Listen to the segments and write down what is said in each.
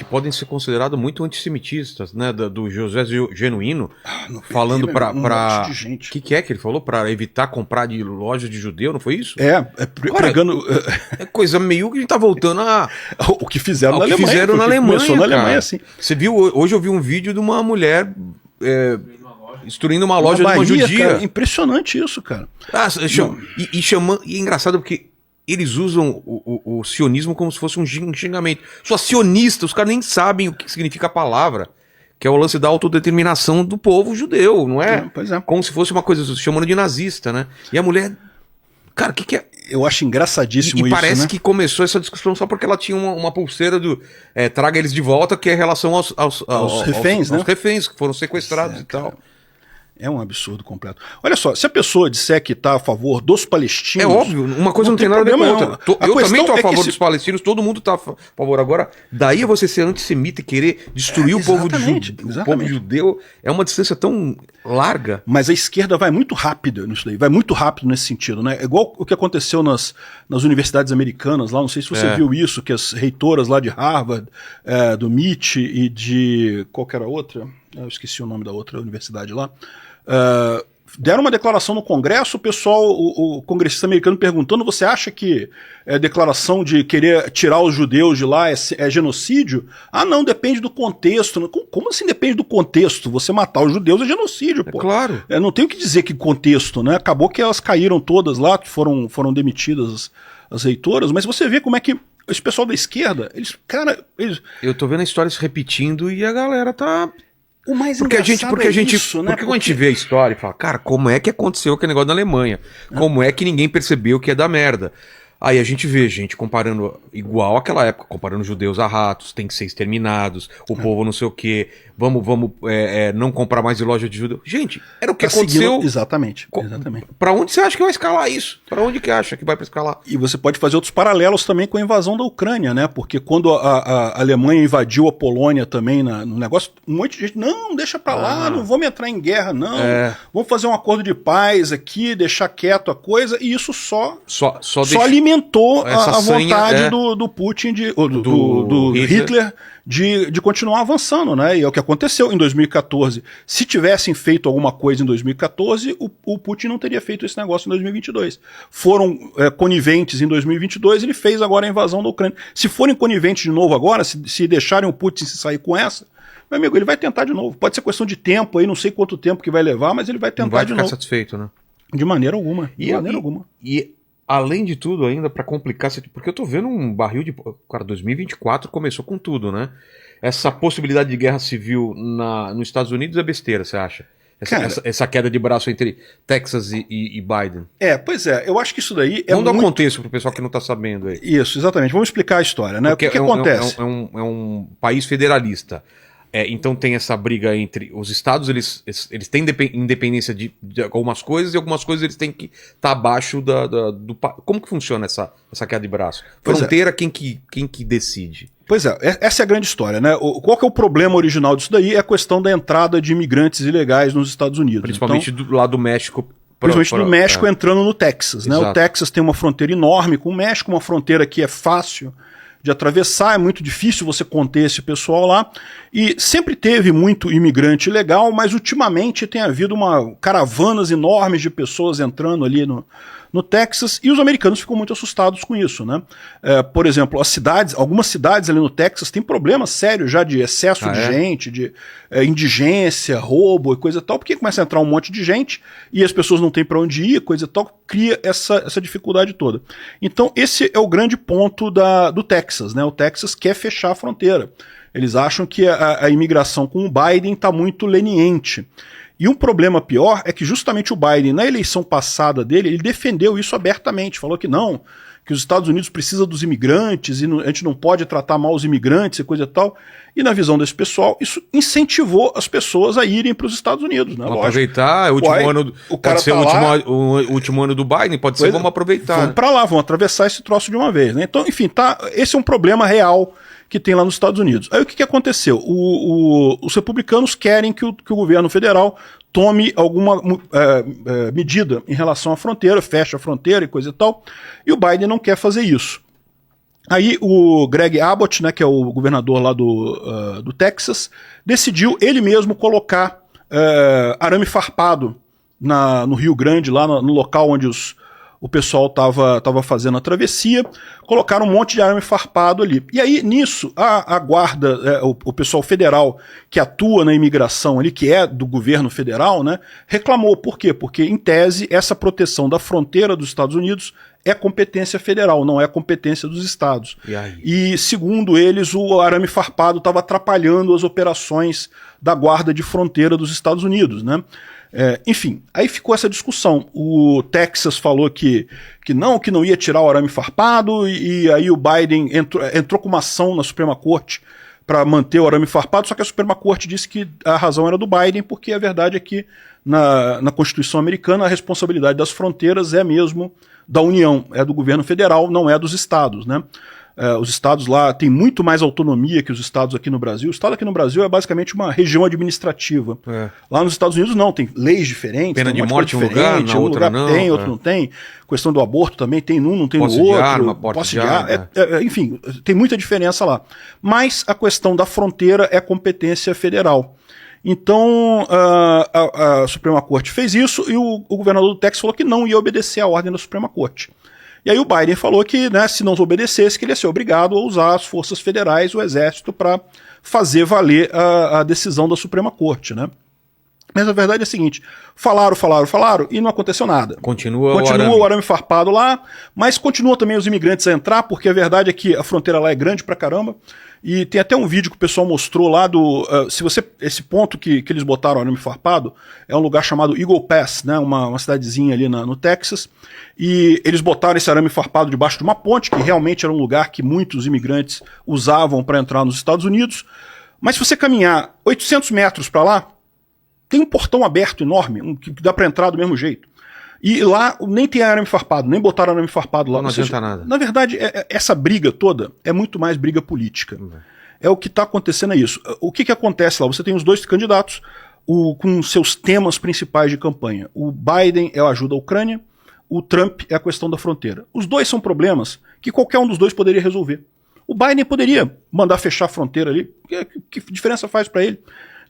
que podem ser considerados muito antissemitistas, né? Do José Genuíno, falando para... monte de gente. O que é que ele falou? Para evitar comprar de loja de judeu, não foi isso? Pregando... É coisa meio que a gente tá voltando a... O que fizeram na Alemanha. Fizeram na Alemanha, começou na Alemanha, assim. Você viu, hoje eu vi um vídeo de uma mulher... destruindo uma loja Bahia, de uma judia. Cara, impressionante isso, cara. E é engraçado porque eles usam o sionismo como se fosse um xingamento. Só sionista, os caras nem sabem o que significa a palavra, que é o lance da autodeterminação do povo judeu, não é? Pois é. Como se fosse uma coisa, chamando de nazista, né? E a mulher... Cara, o que é? Eu acho engraçadíssimo isso, parece né? que começou essa discussão só porque ela tinha uma pulseira do traga eles de volta, que é em relação aos reféns, né? Aos reféns que foram sequestrados e tal. É um absurdo completo. Olha só, se a pessoa disser que está a favor dos palestinos... É óbvio, uma coisa não tem nada a ver com a outra. Eu também estou a favor dos palestinos, todo mundo está a favor. Agora, daí a você ser antissemita e querer destruir o povo judeu, é uma distância tão larga. Mas a esquerda vai muito rápido nisso daí, vai muito rápido nesse sentido, né? É igual o que aconteceu nas universidades americanas lá, não sei se você viu isso, que as reitoras lá de Harvard, do MIT e de... qual que era a outra? Eu esqueci o nome da outra universidade lá. Deram uma declaração no Congresso, o pessoal, o congressista americano perguntando, você acha que a declaração de querer tirar os judeus de lá é genocídio? Ah, não, depende do contexto. Como assim depende do contexto? Você matar os judeus é genocídio, pô. Claro. Não tem o que dizer que contexto, né? Acabou que elas caíram todas lá, que foram demitidas as reitoras, mas você vê como é que esse pessoal da esquerda, Eu tô vendo a história se repetindo e a galera tá... O mais porque a gente, isso, né? Porque quando a gente vê a história e fala, cara, como é que aconteceu aquele negócio na Alemanha? Como é que ninguém percebeu que é da merda? Aí a gente vê gente comparando igual àquela época, comparando judeus a ratos, tem que ser exterminados, o povo não sei o quê, vamos não comprar mais de loja de judeu. Gente, era o que aconteceu. Exatamente. Pra onde você acha que vai escalar isso? Pra onde que acha que vai pra escalar? E você pode fazer outros paralelos também com a invasão da Ucrânia, né? Porque quando a Alemanha invadiu a Polônia também no negócio, um monte de gente, não, deixa pra lá, não vamos entrar em guerra, não. Vamos fazer um acordo de paz aqui, deixar quieto a coisa, e isso só alimentou a vontade do Putin, do Hitler de continuar avançando, né? E é o que aconteceu em 2014. Se tivessem feito alguma coisa em 2014, o Putin não teria feito esse negócio em 2022. Foram coniventes em 2022, ele fez agora a invasão da Ucrânia. Se forem coniventes de novo agora, se deixarem o Putin se sair com essa, meu amigo, ele vai tentar de novo. Pode ser questão de tempo aí, não sei quanto tempo que vai levar, mas ele vai tentar de novo. Não vai ficar satisfeito, né? De maneira alguma. E além de tudo, ainda pra complicar, porque eu tô vendo um barril de... Cara, 2024 começou com tudo, né? Essa possibilidade de guerra civil nos Estados Unidos é besteira, você acha? Essa queda de braço entre Texas e Biden. Pois é, eu acho que isso daí Vamos dar um contexto pro pessoal que não tá sabendo aí. Isso, exatamente. Vamos explicar a história, né? Porque o que acontece? É um país federalista. Então tem essa briga entre os estados, eles têm independência de algumas coisas, e algumas coisas eles têm que estar abaixo do... Como que funciona essa queda de braço? Fronteira, quem que decide? Pois é, essa é a grande história, né? Qual que é o problema original disso daí? É a questão da entrada de imigrantes ilegais nos Estados Unidos. Principalmente do lado do México. Principalmente do México entrando no Texas, né? O Texas tem uma fronteira enorme com o México, uma fronteira que é fácil de atravessar, é muito difícil você conter esse pessoal lá, e sempre teve muito imigrante ilegal, mas ultimamente tem havido caravanas enormes de pessoas entrando ali no Texas, e os americanos ficam muito assustados com isso, né? Por exemplo, algumas cidades ali no Texas têm problemas sérios já de excesso de gente, de indigência, roubo e coisa e tal, porque começa a entrar um monte de gente e as pessoas não têm para onde ir, coisa e tal, cria essa dificuldade toda. Então esse é o grande ponto do Texas, né? O Texas quer fechar a fronteira. Eles acham que a imigração com o Biden está muito leniente. E um problema pior é que justamente o Biden, na eleição passada dele, ele defendeu isso abertamente, falou que não, que os Estados Unidos precisam dos imigrantes e a gente não pode tratar mal os imigrantes e coisa e tal. E na visão desse pessoal, isso incentivou as pessoas a irem para os Estados Unidos, né? Vamos aproveitar, pode ser o último ano do Biden, pode ser, vamos aproveitar. Vamos para lá, vamos atravessar esse troço de uma vez, né? Então, enfim, esse é um problema real que tem lá nos Estados Unidos. Aí o que aconteceu? Os republicanos querem que o governo federal tome alguma medida em relação à fronteira, feche a fronteira e coisa e tal, e o Biden não quer fazer isso. Aí o Greg Abbott, né, que é o governador lá do Texas, decidiu ele mesmo colocar arame farpado no Rio Grande, lá no local onde o pessoal estava fazendo a travessia, colocaram um monte de arame farpado ali. E aí, nisso, a guarda, o pessoal federal que atua na imigração ali, que é do governo federal, né, reclamou. Por quê? Porque, em tese, essa proteção da fronteira dos Estados Unidos é competência federal, não é competência dos estados. E, segundo eles, o arame farpado estava atrapalhando as operações da guarda de fronteira dos Estados Unidos, né? Enfim, aí ficou essa discussão. O Texas falou que não ia tirar o arame farpado, e aí o Biden entrou com uma ação na Suprema Corte para manter o arame farpado, só que a Suprema Corte disse que a razão era do Biden, porque a verdade é que na Constituição americana a responsabilidade das fronteiras é mesmo da União, é do governo federal, não é dos estados, né? Os estados lá têm muito mais autonomia que os estados aqui no Brasil. O estado aqui no Brasil é basicamente uma região administrativa. Lá nos Estados Unidos não, tem leis diferentes. Pena de morte em um lugar, na outra não. Tem, outro não tem. Questão do aborto também, tem num, não tem posse no outro. De arma, posse de arma. Enfim, tem muita diferença lá. Mas a questão da fronteira é competência federal. Então a Suprema Corte fez isso e o governador do Texas falou que não ia obedecer à ordem da Suprema Corte. E aí o Biden falou que, né, se não obedecesse, que ele ia ser obrigado a usar as forças federais, o exército, para fazer valer a decisão da Suprema Corte, né? Mas a verdade é a seguinte, falaram e não aconteceu nada. Continua o arame farpado lá, mas continua também os imigrantes a entrar, porque a verdade é que a fronteira lá é grande pra caramba, e tem até um vídeo que o pessoal mostrou lá esse ponto que eles botaram o arame farpado, é um lugar chamado Eagle Pass, né, uma cidadezinha ali no Texas, e eles botaram esse arame farpado debaixo de uma ponte, que realmente era um lugar que muitos imigrantes usavam para entrar nos Estados Unidos, mas se você caminhar 800 metros para lá, tem um portão aberto enorme, que dá para entrar do mesmo jeito. E lá nem tem arame farpado, nem botaram arame farpado lá. Não adianta nada. Na verdade, essa briga toda é muito mais briga política. É o que está acontecendo, é isso. O que acontece lá? Você tem os dois candidatos com seus temas principais de campanha. O Biden é a ajuda à Ucrânia, o Trump é a questão da fronteira. Os dois são problemas que qualquer um dos dois poderia resolver. O Biden poderia mandar fechar a fronteira ali. Que diferença faz para ele?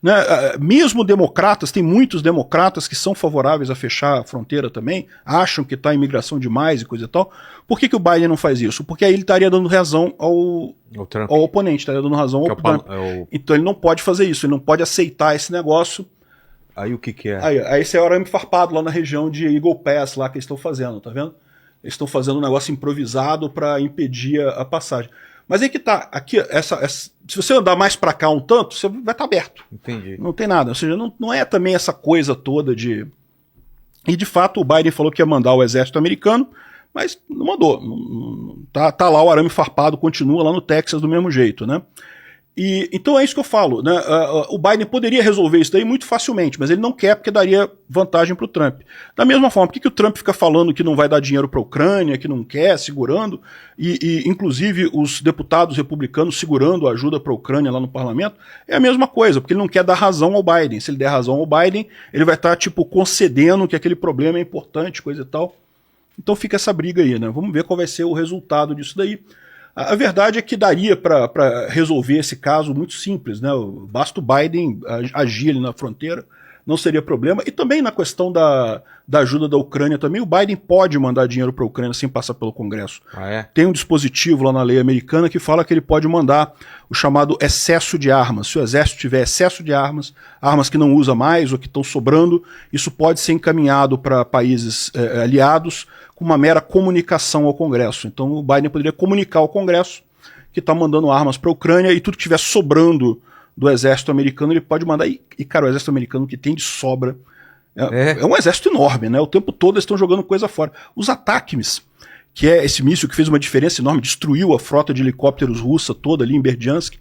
Né? Mesmo democratas, tem muitos democratas que são favoráveis a fechar a fronteira também, acham que está imigração demais e coisa e tal. Por que o Biden não faz isso? Porque aí ele estaria dando razão ao oponente, estaria dando razão ao Trump. Então ele não pode fazer isso, ele não pode aceitar esse negócio. Aí o que é? Aí esse é o arame farpado lá na região de Eagle Pass, lá que eles estão fazendo, tá vendo? Eles estão fazendo um negócio improvisado para impedir a passagem. Mas aí que tá, aqui, se você andar mais para cá um tanto, você vai estar aberto. Entendi. Não tem nada, ou seja, não é também essa coisa toda de... E de fato o Biden falou que ia mandar o exército americano, mas não mandou. Tá lá o arame farpado, continua lá no Texas do mesmo jeito, né? E então é isso que eu falo, né? O Biden poderia resolver isso daí muito facilmente, mas ele não quer porque daria vantagem para o Trump. Da mesma forma, por que o Trump fica falando que não vai dar dinheiro para a Ucrânia, que não quer, segurando, e inclusive os deputados republicanos segurando a ajuda para a Ucrânia lá no parlamento? É a mesma coisa, porque ele não quer dar razão ao Biden. Se ele der razão ao Biden, ele vai estar tipo concedendo que aquele problema é importante, coisa e tal. Então fica essa briga aí, né? Vamos ver qual vai ser o resultado disso daí. A verdade é que daria para resolver esse caso muito simples, né? Basta o Biden agir ali na fronteira, não seria problema. E também na questão da ajuda da Ucrânia também, o Biden pode mandar dinheiro para a Ucrânia sem passar pelo Congresso. Tem um dispositivo lá na lei americana que fala que ele pode mandar o chamado excesso de armas. Se o exército tiver excesso de armas que não usa mais ou que estão sobrando, isso pode ser encaminhado para países aliados com uma mera comunicação ao Congresso. Então o Biden poderia comunicar ao Congresso que está mandando armas para a Ucrânia e tudo que estiver sobrando do exército americano ele pode mandar. E cara, o exército americano que tem de sobra é um exército enorme, né? O tempo todo eles estão jogando coisa fora. Os ATACMS, que é esse míssil que fez uma diferença enorme, destruiu a frota de helicópteros russa toda ali em Berdiansk.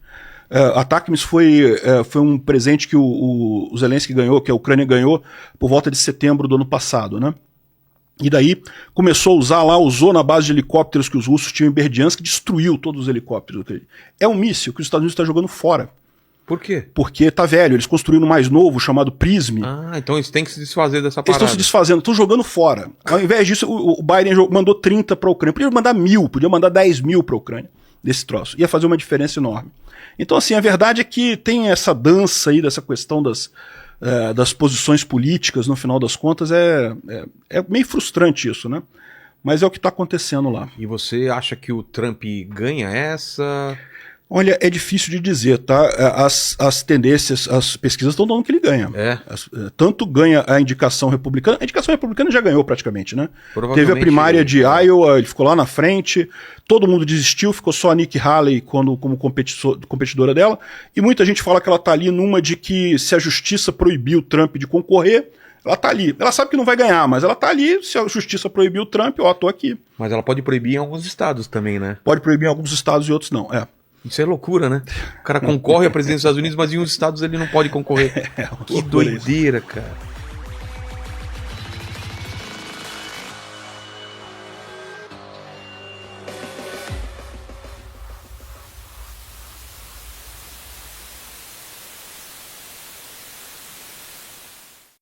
ATACMS foi um presente que o Zelensky ganhou, que a Ucrânia ganhou por volta de setembro do ano passado, né? E daí começou a usou na base de helicópteros que os russos tinham em Berdiansk, destruiu todos os helicópteros. É um míssil que os Estados Unidos estão jogando fora. Por quê? Porque tá velho, eles construíram um mais novo, chamado PRISM. Então eles têm que se desfazer dessa parada. Eles estão se desfazendo, estão jogando fora. Ao invés disso, o Biden mandou 30 para a Ucrânia. Podia mandar 1.000, podia mandar 10 mil para a Ucrânia. desse troço. Ia fazer uma diferença enorme. Então, assim, a verdade é que tem essa dança aí, dessa questão das posições políticas, no final das contas, é meio frustrante isso, né? Mas é o que está acontecendo lá. E você acha que o Trump ganha essa? Olha, é difícil de dizer, tá? As tendências, as pesquisas estão dando que ele ganha. Tanto ganha a indicação republicana já ganhou praticamente, né? Teve a primária de Iowa, ele ficou lá na frente, todo mundo desistiu, ficou só a Nikki Haley como competidora dela, e muita gente fala que ela tá ali numa de que se a justiça proibiu o Trump de concorrer, ela tá ali. Ela sabe que não vai ganhar, mas ela tá ali, se a justiça proibiu o Trump, tô aqui. Mas ela pode proibir em alguns estados também, né? Pode proibir em alguns estados e outros não, Isso é loucura, né? O cara concorre à presidência dos Estados Unidos, mas em uns estados ele não pode concorrer. Que doideira, cara.